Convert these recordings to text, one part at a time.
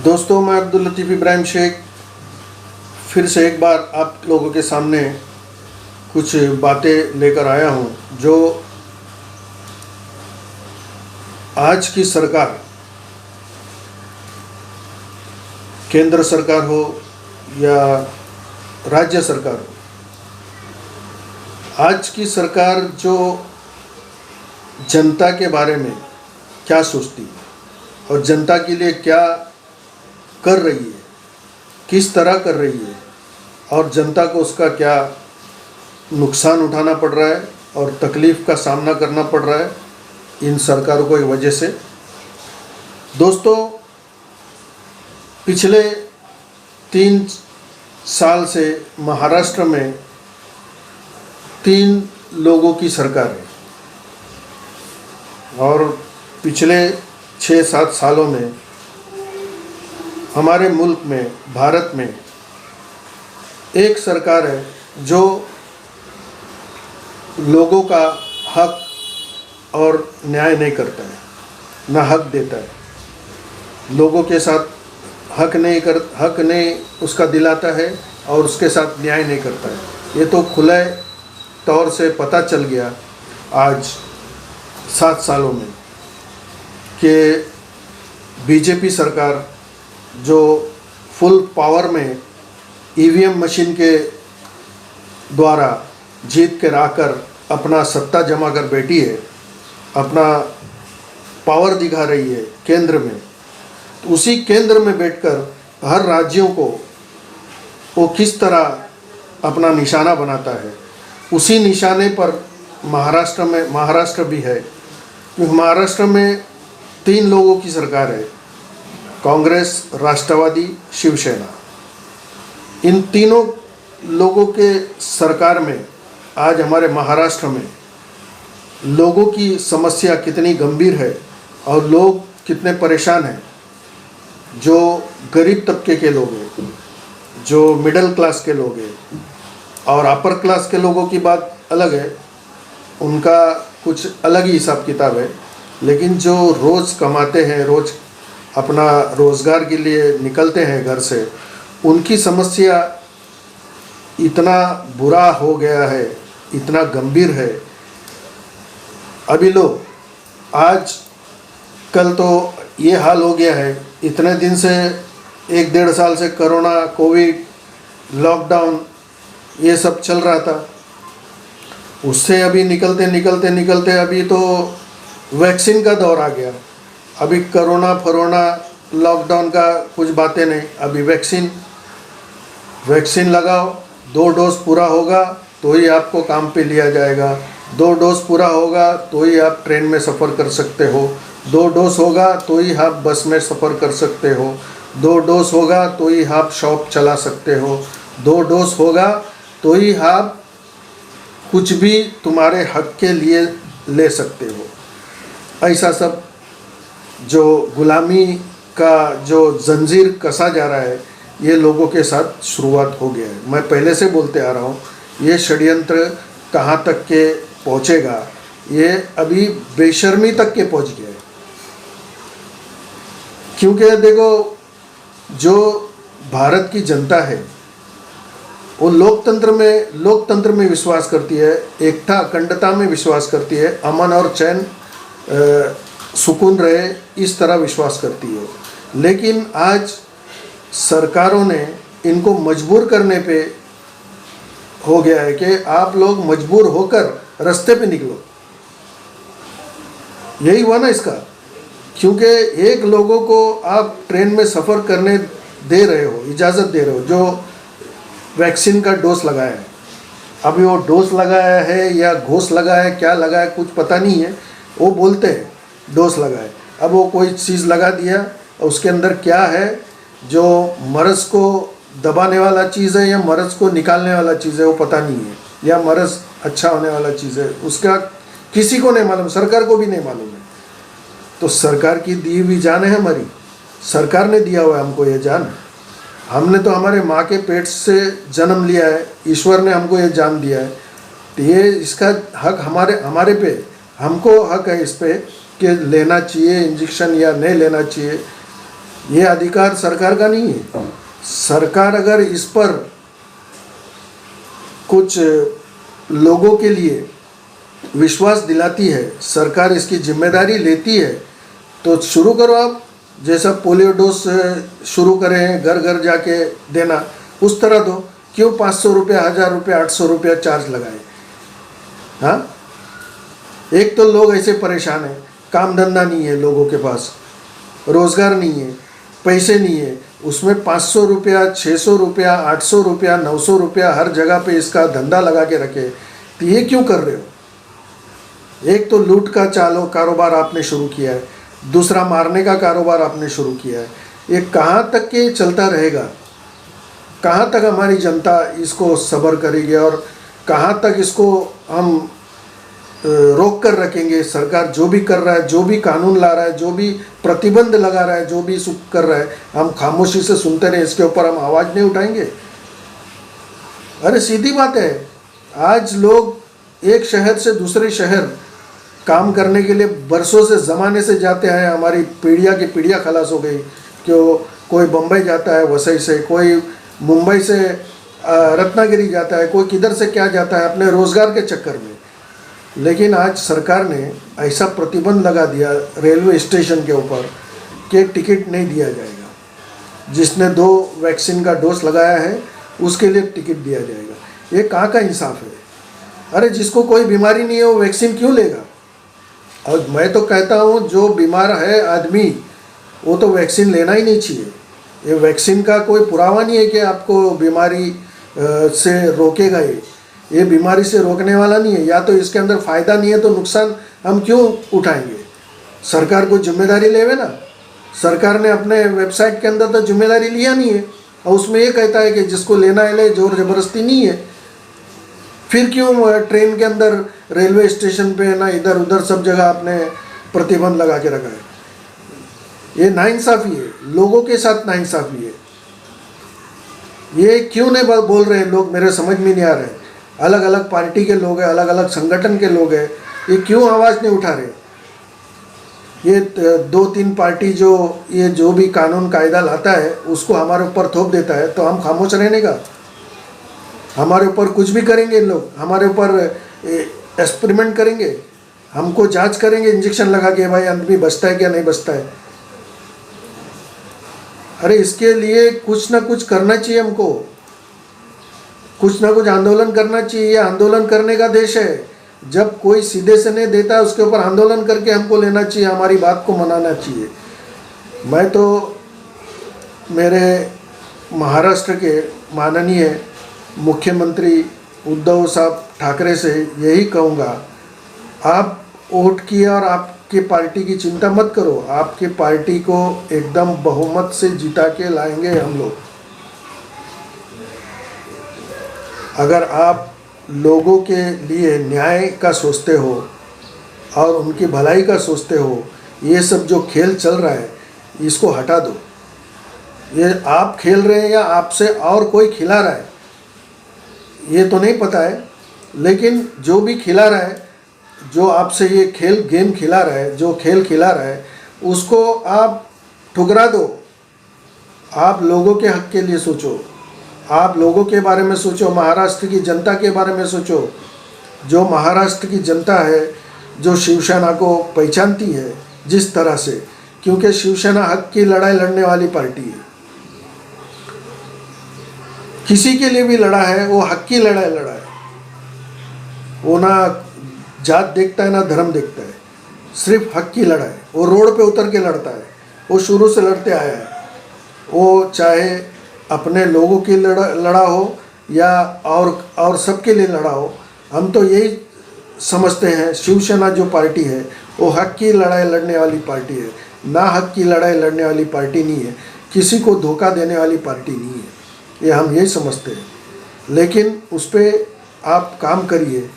दोस्तों, मैं अब्दुल लतीफ़ इब्राहिम शेख फिर से एक बार आप लोगों के सामने कुछ बातें लेकर आया हूं जो आज की सरकार, केंद्र सरकार हो या राज्य सरकार हो, आज की सरकार जो जनता के बारे में क्या सोचती है और जनता के लिए क्या कर रही है, किस तरह कर रही है और जनता को उसका क्या नुकसान उठाना पड़ रहा है और तकलीफ़ का सामना करना पड़ रहा है इन सरकारों को एक वजह से। दोस्तों, पिछले 3 साल से महाराष्ट्र में 3 लोगों की सरकार है और पिछले 6-7 सालों में हमारे मुल्क में, भारत में एक सरकार है जो लोगों का हक और न्याय नहीं करता है, ना हक देता है। लोगों के साथ हक नहीं उसका दिलाता है और उसके साथ न्याय नहीं करता है। ये तो खुले तौर से पता चल गया आज 7 सालों में कि बीजेपी सरकार जो फुल पावर में ईवीएम मशीन के द्वारा जीत कर आकर अपना सत्ता जमा कर बैठी है, अपना पावर दिखा रही है केंद्र में। तो उसी केंद्र में बैठकर हर राज्यों को वो किस तरह अपना निशाना बनाता है, उसी निशाने पर महाराष्ट्र भी है। क्योंकि महाराष्ट्र में 3 लोगों की सरकार है, कांग्रेस, राष्ट्रवादी, शिवसेना। इन तीनों लोगों के सरकार में आज हमारे महाराष्ट्र में लोगों की समस्या कितनी गंभीर है और लोग कितने परेशान हैं। जो गरीब तबके के लोग हैं, जो मिडिल क्लास के लोग हैं और अपर क्लास के लोगों की बात अलग है, उनका कुछ अलग ही हिसाब किताब है। लेकिन जो रोज़ कमाते हैं, रोज़ अपना रोज़गार के लिए निकलते हैं घर से, उनकी समस्या इतना बुरा हो गया है, इतना गंभीर है। अभी लोग आज कल तो ये हाल हो गया है, इतने दिन से 1-1.5 साल से कोरोना, कोविड, लॉकडाउन ये सब चल रहा था। उससे अभी निकलते अभी तो वैक्सीन का दौर आ गया। अभी कोरोना लॉकडाउन का कुछ बातें नहीं, अभी वैक्सीन लगाओ, 2 डोज पूरा होगा तो ही आपको काम पे लिया जाएगा। 2 डोज पूरा होगा तो ही आप ट्रेन में सफ़र कर सकते हो। 2 डोज होगा तो ही आप बस में सफ़र कर सकते हो। 2 डोज होगा तो ही आप शॉप चला सकते हो। 2 डोज होगा तो ही आप कुछ भी तुम्हारे हक के लिए ले सकते हो। ऐसा सब जो गुलामी का जो जंजीर कसा जा रहा है, ये लोगों के साथ शुरुआत हो गया है। मैं पहले से बोलते आ रहा हूँ, ये षड्यंत्र कहाँ तक के पहुँचेगा, ये अभी बेशर्मी तक के पहुँच गया है। क्योंकि देखो, जो भारत की जनता है वो लोकतंत्र में विश्वास करती है, एकता अखंडता में विश्वास करती है, अमन और चैन सुकून रहे इस तरह विश्वास करती है। लेकिन आज सरकारों ने इनको मजबूर करने पे हो गया है कि आप लोग मजबूर होकर रास्ते पे निकलो। यही हुआ ना इसका। क्योंकि एक लोगों को आप ट्रेन में सफ़र करने दे रहे हो, इजाज़त दे रहे हो, जो वैक्सीन का डोज लगाया है। अभी वो डोज लगाया है या घोष लगाया है, क्या लगाया कुछ पता नहीं है, वो बोलते हैं डोज लगाए। अब वो कोई चीज़ लगा दिया और उसके अंदर क्या है, जो मर्ज़ को दबाने वाला चीज़ है या मर्ज़ को निकालने वाला चीज़ है, वो पता नहीं है, या मर्ज़ अच्छा होने वाला चीज़ है, उसका किसी को नहीं मालूम, सरकार को भी नहीं मालूम है। तो सरकार की दी हुई जान है हमारी, सरकार ने दिया हुआ है हमको ये जान। हमने तो हमारे माँ के पेट से जन्म लिया है, ईश्वर ने हमको ये जान दिया है। तो ये इसका हक हमारे पे, हमको हक है इस पे कि लेना चाहिए इंजेक्शन या नहीं लेना चाहिए। ये अधिकार सरकार का नहीं है। सरकार अगर इस पर कुछ लोगों के लिए विश्वास दिलाती है, सरकार इसकी जिम्मेदारी लेती है, तो शुरू करो आप। जैसा पोलियो डोज शुरू करें घर घर जाके देना, उस तरह दो। क्यों 500 रुपया, 1000 रुपया, 800 रुपया चार्ज लगाए? हाँ, एक तो लोग ऐसे परेशान हैं, काम धंधा नहीं है लोगों के पास, रोज़गार नहीं है, पैसे नहीं है, उसमें 500 रुपया, 600 रुपया, 800 रुपया, 900 रुपया हर जगह पे इसका धंधा लगा के रखे। तो ये क्यों कर रहे हो? एक तो लूट का कारोबार आपने शुरू किया है, दूसरा मारने का कारोबार आपने शुरू किया है। ये कहाँ तक के चलता रहेगा? कहाँ तक हमारी जनता इसको सब्र करेगी और कहाँ तक इसको हम रोक कर रखेंगे? सरकार जो भी कर रहा है, जो भी कानून ला रहा है, जो भी प्रतिबंध लगा रहा है, जो भी सुख कर रहा है, हम खामोशी से सुनते रहे, इसके ऊपर हम आवाज़ नहीं उठाएंगे? अरे सीधी बात है, आज लोग एक शहर से दूसरे शहर काम करने के लिए बरसों से ज़माने से जाते हैं। हमारी पीढ़ियाँ की पीढ़ियाँ खलास हो गई कि कोई बम्बई जाता है वसई से, कोई मुंबई से रत्नागिरी जाता है, कोई किधर से क्या जाता है अपने रोज़गार के चक्कर में। लेकिन आज सरकार ने ऐसा प्रतिबंध लगा दिया रेलवे स्टेशन के ऊपर कि टिकट नहीं दिया जाएगा। जिसने 2 वैक्सीन का डोज लगाया है उसके लिए टिकट दिया जाएगा। ये कहाँ का इंसाफ है? अरे जिसको कोई बीमारी नहीं है वो वैक्सीन क्यों लेगा? और मैं तो कहता हूँ जो बीमार है आदमी वो तो वैक्सीन लेना ही नहीं चाहिए। ये वैक्सीन का कोई पुरावा नहीं है कि आपको बीमारी से रोकेगा। ये बीमारी से रोकने वाला नहीं है। या तो इसके अंदर फ़ायदा नहीं है तो नुकसान हम क्यों उठाएंगे? सरकार को जिम्मेदारी लेवे ना। सरकार ने अपने वेबसाइट के अंदर तो जिम्मेदारी लिया नहीं है और उसमें ये कहता है कि जिसको लेना है ले, जोर ज़बरदस्ती नहीं है। फिर क्यों ट्रेन के अंदर, रेलवे स्टेशन पे ना इधर उधर सब जगह आपने प्रतिबंध लगा के रखा है? ये नाइंसाफ़ी है, लोगों के साथ नाइंसाफ़ी है। ये क्यों नहीं बोल रहे हैं लोग? मेरे समझ में नहीं आ रहे। अलग अलग पार्टी के लोग हैं, अलग अलग संगठन के लोग हैं, ये क्यों आवाज़ नहीं उठा रहे? ये 2-3 पार्टी जो भी कानून कायदा लाता है उसको हमारे ऊपर थोप देता है, तो हम खामोश रहने का? हमारे ऊपर कुछ भी करेंगे लोग, हमारे ऊपर एक्सपेरिमेंट करेंगे, हमको जांच करेंगे इंजेक्शन लगा के भाई आदमी बचता है क्या नहीं बचता है। अरे इसके लिए कुछ ना कुछ करना चाहिए हमको, कुछ ना कुछ आंदोलन करना चाहिए। ये आंदोलन करने का देश है। जब कोई सीधे से नहीं देता उसके ऊपर आंदोलन करके हमको लेना चाहिए, हमारी बात को मनाना चाहिए। मैं तो मेरे महाराष्ट्र के माननीय मुख्यमंत्री उद्धव साहब ठाकरे से यही कहूँगा, आप वोट किए और आपकी पार्टी की चिंता मत करो। आपकी पार्टी को एकदम बहुमत से जिता के लाएंगे हम लोग। अगर आप लोगों के लिए न्याय का सोचते हो और उनकी भलाई का सोचते हो, ये सब जो खेल चल रहा है इसको हटा दो। ये आप खेल रहे हैं या आपसे और कोई खिला रहा है ये तो नहीं पता है, लेकिन जो भी खिला रहा है, जो आपसे ये गेम खिला रहा है, जो खेल खिला रहा है, उसको आप ठुकरा दो। आप लोगों के हक के लिए सोचो, आप लोगों के बारे में सोचो, महाराष्ट्र की जनता के बारे में सोचो। जो महाराष्ट्र की जनता है, जो शिवसेना को पहचानती है जिस तरह से, क्योंकि शिवसेना हक की लड़ाई लड़ने वाली पार्टी है। किसी के लिए भी लड़ा है, वो हक की लड़ाई लड़ा है। वो ना जात देखता है ना धर्म देखता है, सिर्फ हक की लड़ाई। वो रोड पे उतर के लड़ता है, वो शुरू से लड़ते आया है। वो चाहे अपने लोगों के लड़ा हो या और सबके लिए लड़ा हो। हम तो यही समझते हैं शिवसेना जो पार्टी है वो हक की लड़ाई लड़ने वाली पार्टी है, ना हक की लड़ाई लड़ने वाली पार्टी नहीं है, किसी को धोखा देने वाली पार्टी नहीं है। ये हम यही समझते हैं। लेकिन उस पर आप काम करिए।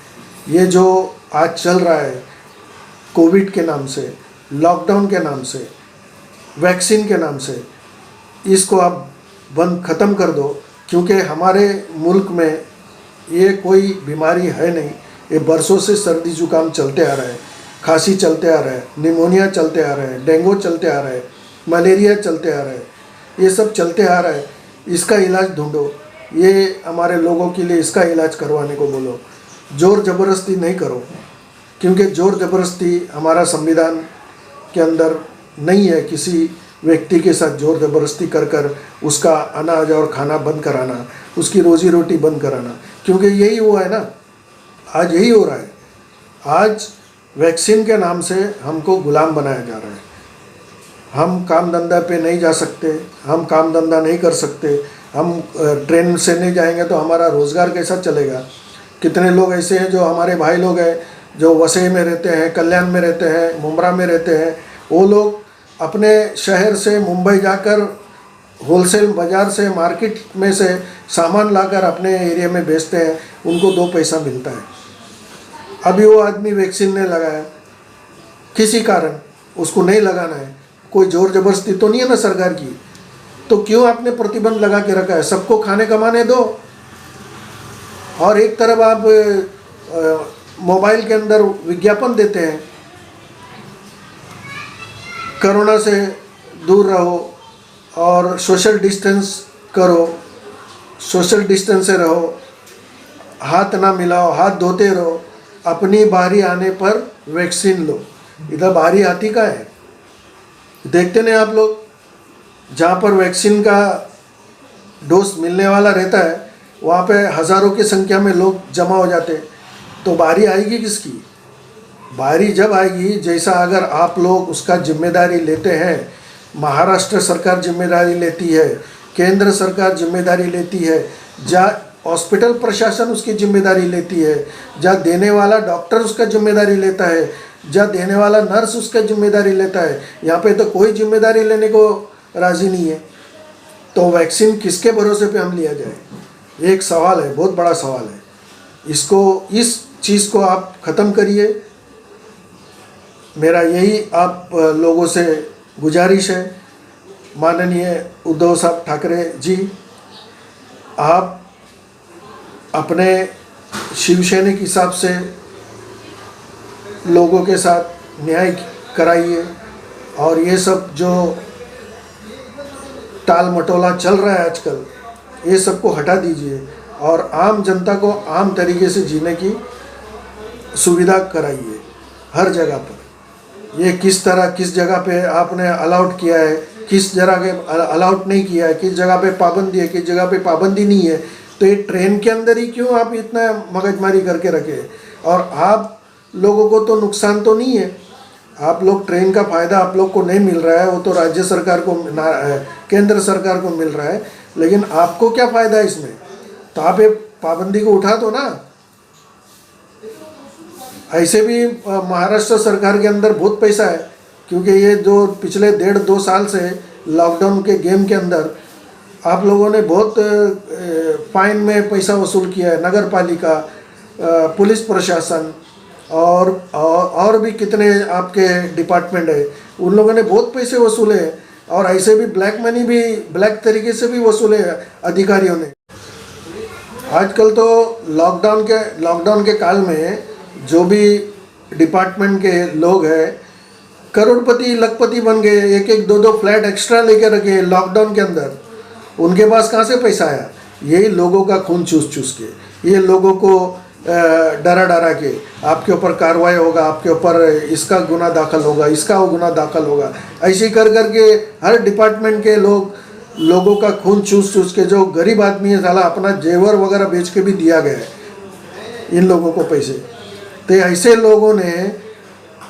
ये जो आज चल रहा है कोविड के नाम से, लॉकडाउन के नाम से, वैक्सीन के नाम से, इसको आप ख़त्म कर दो। क्योंकि हमारे मुल्क में ये कोई बीमारी है नहीं। ये बरसों से सर्दी जुकाम चलते आ रहा है, खांसी चलते आ रहा है, निमोनिया चलते आ रहा है, डेंगू चलते आ रहा है। मलेरिया चलते आ रहा है, ये सब चलते आ रहा है, इसका इलाज ढूंढो। ये हमारे लोगों के लिए इसका इलाज करवाने को बोलो, ज़ोर ज़बरदस्ती नहीं करो, क्योंकि ज़ोर ज़बरदस्ती हमारा संविधान के अंदर नहीं है। किसी व्यक्ति के साथ ज़ोर ज़बरदस्ती कर कर उसका अनाज और खाना बंद कराना, उसकी रोज़ी रोटी बंद कराना, क्योंकि यही हुआ है ना, आज यही हो रहा है। आज वैक्सीन के नाम से हमको गुलाम बनाया जा रहा है। हम काम धंधा पे नहीं जा सकते, हम काम धंधा नहीं कर सकते, हम ट्रेन से नहीं जाएंगे तो हमारा रोज़गार कैसा चलेगा। कितने लोग ऐसे हैं जो हमारे भाई लोग हैं, जो वसई में रहते हैं, कल्याण में रहते हैं, मुंब्रा में रहते हैं, वो लोग अपने शहर से मुंबई जाकर होलसेल बाज़ार से, मार्केट में से सामान लाकर अपने एरिया में बेचते हैं, उनको 2 पैसा मिलता है। अभी वो आदमी वैक्सीन नहीं लगाया, किसी कारण उसको नहीं लगाना है, कोई ज़ोर ज़बरदस्ती तो नहीं है ना सरकार की, तो क्यों आपने प्रतिबंध लगा के रखा है? सबको खाने कमाने दो, और एक तरफ आप मोबाइल के अंदर विज्ञापन देते हैं, कोरोना से दूर रहो और सोशल डिस्टेंस करो, सोशल डिस्टेंस से रहो, हाथ ना मिलाओ, हाथ धोते रहो, अपनी बारी आने पर वैक्सीन लो। इधर बारी आती का है, देखते नहीं आप लोग, जहाँ पर वैक्सीन का डोज मिलने वाला रहता है वहाँ पे हज़ारों की संख्या में लोग जमा हो जाते हैं, तो बारी आएगी किसकी? बारी जब आएगी, जैसा अगर आप लोग उसका जिम्मेदारी लेते हैं, महाराष्ट्र सरकार जिम्मेदारी लेती है, केंद्र सरकार जिम्मेदारी लेती है, जहाँ हॉस्पिटल प्रशासन उसकी जिम्मेदारी लेती है, जहाँ देने वाला डॉक्टर उसका जिम्मेदारी लेता है, जहाँ देने वाला नर्स उसका जिम्मेदारी लेता है, यहाँ पे तो कोई जिम्मेदारी लेने को राज़ी नहीं है। तो वैक्सीन किसके भरोसे पे हम लिया जाए? ये एक सवाल है, बहुत बड़ा सवाल है। इसको, इस चीज़ को आप ख़त्म करिए। मेरा यही आप लोगों से गुजारिश है। माननीय उद्धव साहब ठाकरे जी, आप अपने शिवसैनिक हिसाब से लोगों के साथ न्याय कराइए, और ये सब जो टाल मटोला चल रहा है आजकल, ये सब को हटा दीजिए और आम जनता को आम तरीके से जीने की सुविधा कराइए हर जगह पर। ये किस तरह, किस जगह पे आपने अलाउड किया है, किस जगह के अलाउड नहीं किया है, किस जगह पे पाबंदी है, किस जगह पे पाबंदी नहीं है, तो ये ट्रेन के अंदर ही क्यों आप इतना मगजमारी करके रखे? और आप लोगों को तो नुकसान तो नहीं है, आप लोग ट्रेन का फ़ायदा आप लोग को नहीं मिल रहा है, वो तो राज्य सरकार को, केंद्र सरकार को मिल रहा है, लेकिन आपको क्या फ़ायदा है इसमें? तो आप ये पाबंदी को उठा दो ना। ऐसे भी महाराष्ट्र सरकार के अंदर बहुत पैसा है, क्योंकि ये जो पिछले 1.5-2 साल से लॉकडाउन के गेम के अंदर आप लोगों ने बहुत फाइन में पैसा वसूल किया है। नगर पालिका, पुलिस प्रशासन और भी कितने आपके डिपार्टमेंट है, उन लोगों ने बहुत पैसे वसूले हैं, और ऐसे भी ब्लैक मनी भी, ब्लैक तरीके से भी वसूले अधिकारियों ने। आजकल तो लॉकडाउन के काल में जो भी डिपार्टमेंट के लोग हैं, करोड़पति लखपति बन गए, 1-1, 2-2 फ्लैट एक्स्ट्रा लेके रखे लॉकडाउन के अंदर। उनके पास कहाँ से पैसा आया? यही लोगों का खून चूस के, ये लोगों को डरा के आपके ऊपर कार्रवाई होगा, आपके ऊपर इसका गुना दाखिल होगा, इसका वो गुना दाखिल होगा, ऐसे कर के हर डिपार्टमेंट के लोगों का खून चूस के, जो गरीब आदमी है साला अपना जेवर वगैरह बेच के भी दिया गया है इन लोगों को पैसे। तो ऐसे लोगों ने,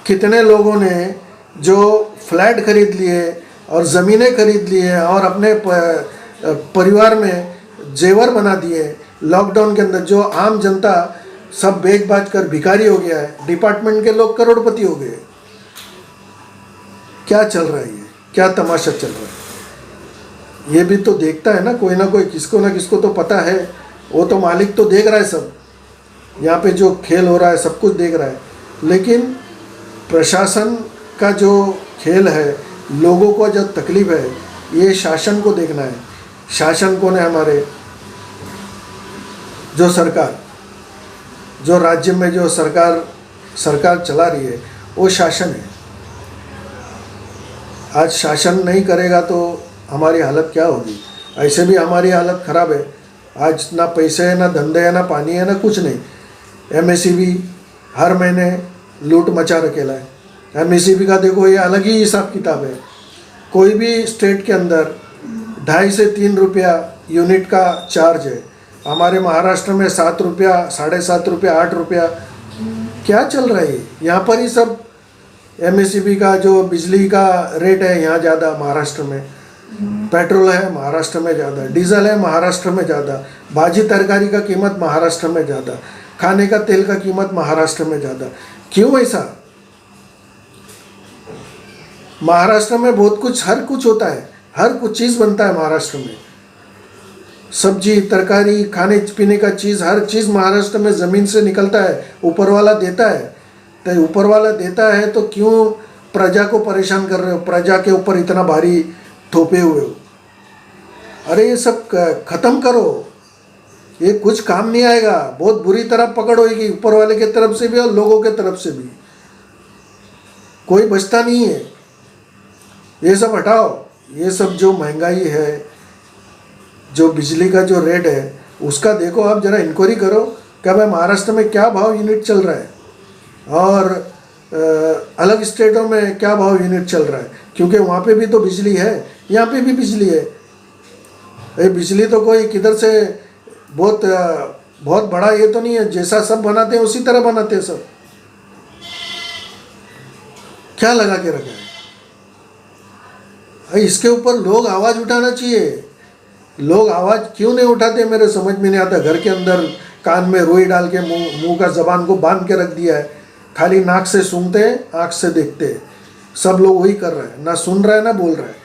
कितने लोगों ने जो फ्लैट खरीद लिए और ज़मीनें खरीद लिए और अपने परिवार में जेवर बना दिए लॉकडाउन के अंदर, जो आम जनता सब बेच बाच कर भिखारी हो गया है, डिपार्टमेंट के लोग करोड़पति हो गए। क्या चल रहा है ये? क्या तमाशा चल रहा है? ये भी तो देखता है ना कोई, किसको ना किसको तो पता है। वो तो मालिक तो देख रहा है सब, यहाँ पे जो खेल हो रहा है सब कुछ देख रहा है, लेकिन प्रशासन का जो खेल है, लोगों को जो तकलीफ है, ये शासन को देखना है। शासन कौन है? हमारे जो सरकार, जो राज्य में जो सरकार चला रही है, वो शासन है। आज शासन नहीं करेगा तो हमारी हालत क्या होगी। ऐसे भी हमारी हालत ख़राब है। आज ना पैसे है, ना धंधे है, ना पानी है, ना कुछ नहीं। एमएसईबी हर महीने लूट मचा रखेला है। एमएसईबी का देखो ये अलग ही हिसाब किताब है। कोई भी स्टेट के अंदर 2.5 से 3 रुपया यूनिट का चार्ज है। हमारे महाराष्ट्र में 7 रुपया, 7.5 रुपया, 8 रुपया क्या चल रहा है। यहाँ पर ही सब एमएसईबी का जो बिजली का रेट है यहाँ ज़्यादा, महाराष्ट्र में पेट्रोल है महाराष्ट्र में ज़्यादा, डीजल है महाराष्ट्र में ज़्यादा, भाजी तरकारी का कीमत महाराष्ट्र में ज़्यादा, खाने का तेल का कीमत महाराष्ट्र में ज़्यादा। क्यों ऐसा? महाराष्ट्र में बहुत कुछ, हर कुछ होता है, हर कुछ चीज़ बनता है महाराष्ट्र में। सब्जी तरकारी खाने पीने का चीज़, हर चीज़ महाराष्ट्र में ज़मीन से निकलता है, ऊपर वाला देता है। तो ऊपर वाला देता है तो क्यों प्रजा को परेशान कर रहे हो? प्रजा के ऊपर इतना भारी थोपे हुए हो। अरे ये सब ख़त्म करो, ये कुछ काम नहीं आएगा। बहुत बुरी तरह पकड़ होगी ऊपर वाले के तरफ से भी और लोगों के तरफ से भी, कोई बचता नहीं है। ये सब हटाओ। ये सब जो महंगाई है, जो बिजली का जो रेट है, उसका देखो आप ज़रा इंक्वायरी करो क्या भाई महाराष्ट्र में क्या भाव यूनिट चल रहा है और अलग स्टेटों में क्या भाव यूनिट चल रहा है। क्योंकि वहाँ पे भी तो बिजली है, यहाँ पे भी बिजली है। ये बिजली तो कोई किधर से बहुत बड़ा ये तो नहीं है, जैसा सब बनाते हैं उसी तरह बनाते हैं सब। क्या लगा के रखा है? इसके ऊपर लोग आवाज़ उठाना चाहिए। लोग आवाज़ क्यों नहीं उठाते मेरे समझ में नहीं आता। घर के अंदर कान में रुई डाल के मुंह का जबान को बांध के रख दिया है। खाली नाक से सूंघते हैं, आँख से देखते हैं। सब लोग वही कर रहे हैं, ना सुन रहे हैं ना बोल रहे हैं।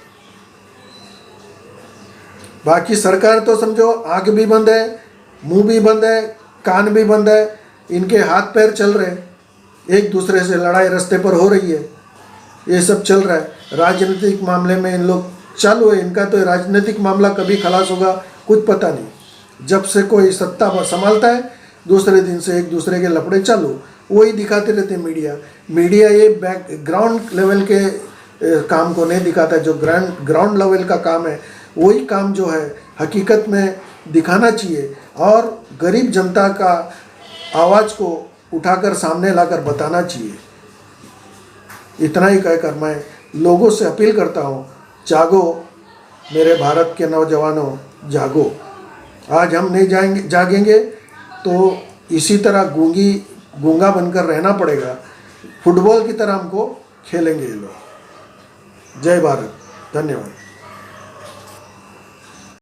बाकी सरकार तो समझो आँख भी बंद है, मुंह भी बंद है, कान भी बंद है। इनके हाथ पैर चल रहे हैं, एक दूसरे से लड़ाई रास्ते पर हो रही है। ये सब चल रहा है। राजनीतिक मामले में इन लोग चालू है। इनका तो राजनीतिक मामला कभी खलास होगा कुछ पता नहीं। जब से कोई सत्ता संभालता है दूसरे दिन से एक दूसरे के लफड़े चालू, वही दिखाते रहते मीडिया ये ग्राउंड लेवल के काम को नहीं दिखाता। जो ग्राउंड लेवल का काम है वही काम जो है हकीकत में दिखाना चाहिए और गरीब जनता का आवाज़ को उठाकर सामने लाकर बताना चाहिए। इतना ही कहकर मैं लोगों से अपील करता हूँ, जागो मेरे भारत के नौजवानों, जागो। आज हम नहीं जागेंगे तो इसी तरह गूंगा बनकर रहना पड़ेगा। फुटबॉल की तरह हमको खेलेंगे ये लोग। जय भारत, धन्यवाद।